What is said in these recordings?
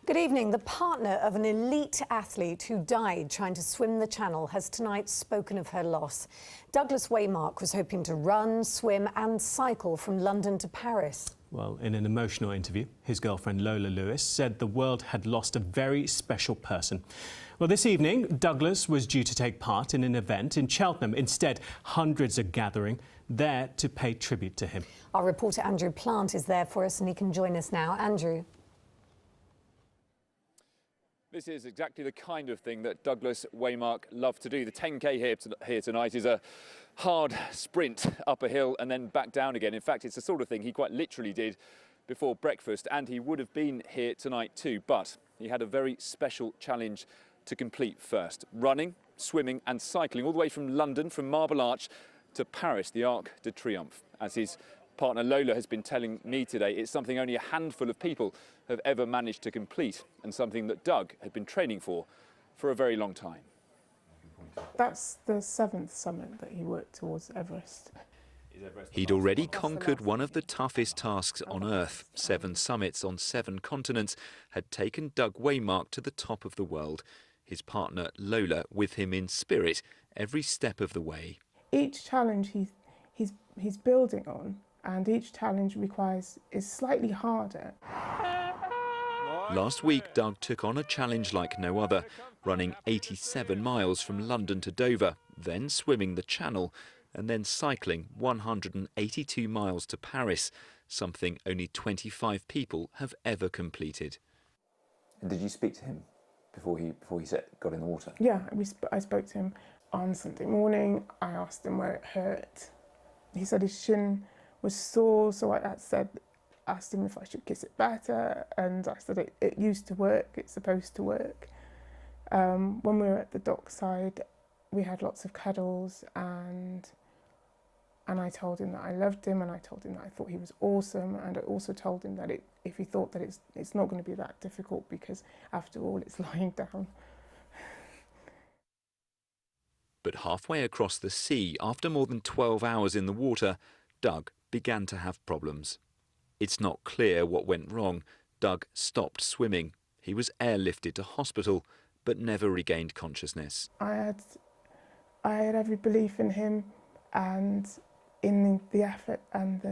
Good evening. The partner of an elite athlete who died trying to swim the Channel has tonight spoken of her loss. Douglas Waymark was hoping to run, swim and cycle from London to Paris. Well, in an emotional interview, his girlfriend Lola Lewis said the world had lost a very special person. Well, this evening, Douglas was due to take part in an event in Cheltenham. Instead, hundreds are gathering there to pay tribute to him. Our reporter Andrew Plant is there for us and he can join us now. Andrew. This is exactly the kind of thing that Douglas Waymark loved to do. The 10K here tonight is a hard sprint up a hill and then back down again. In fact, it's the sort of thing he quite literally did before breakfast, and he would have been here tonight too, but he had a very special challenge to complete first. Running, swimming and cycling all the way from London, from Marble Arch to Paris, the Arc de Triomphe. As his partner Lola has been telling me today, it's something only a handful of people have ever managed to complete, and something that Doug had been training for a very long time. That's the 7th summit that he worked towards Everest. He'd already conquered one of the toughest tasks on Earth. 7 summits on 7 continents had taken Doug Waymark to the top of the world. His partner Lola with him in spirit every step of the way. Each challenge he's building on, and each challenge is slightly harder. Last week, Doug took on a challenge like no other, running 87 miles from London to Dover, then swimming the Channel, and then cycling 182 miles to Paris, something only 25 people have ever completed. And did you speak to him before he got in the water? Yeah, I spoke to him on Sunday morning. I asked him where it hurt. He said his shin was sore, so I asked him if I should kiss it better, and I said it used to work, it's supposed to work. When we were at the dockside, we had lots of cuddles, and I told him that I loved him, and I told him that I thought he was awesome, and I also told him that if he thought that it's not going to be that difficult, because after all it's lying down. But halfway across the sea, after more than 12 hours in the water, Doug began to have problems. It's not clear what went wrong. Doug stopped swimming. He was airlifted to hospital, but never regained consciousness. I had every belief in him and in the effort and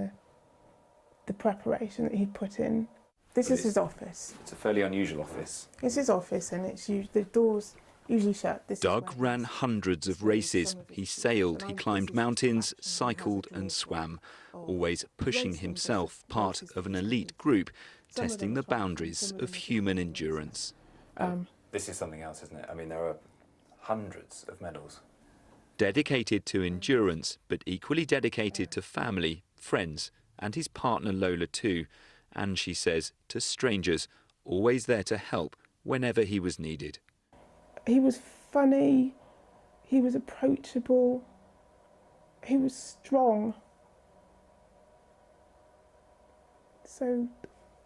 the preparation that he'd put in. This is his office. It's a fairly unusual office. It's his office, and the doors usually shut. Doug ran hundreds of races. He sailed, he climbed mountains, cycled and swam, always pushing himself, part of an elite group, testing the boundaries of human endurance. This is something else, isn't it? I mean, there are hundreds of medals. Dedicated to endurance, but equally dedicated to family, friends, and his partner Lola too. And she says, to strangers, always there to help whenever he was needed. He was funny, he was approachable, he was strong. So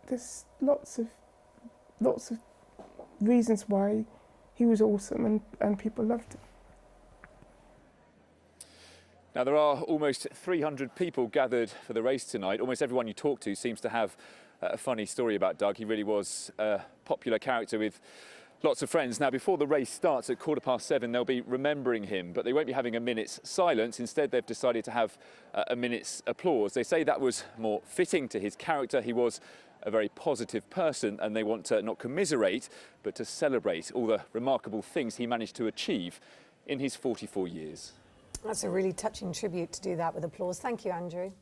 there's lots of reasons why he was awesome and people loved him. Now, there are almost 300 people gathered for the race tonight. Almost everyone you talk to seems to have a funny story about Doug. He really was a popular character with lots of friends. Now, before the race starts at 7:15, they'll be remembering him, but they won't be having a minute's silence. Instead, they've decided to have a minute's applause. They say that was more fitting to his character. He was a very positive person, and they want to not commiserate, but to celebrate all the remarkable things he managed to achieve in his 44 years. That's a really touching tribute to do that with applause. Thank you, Andrew.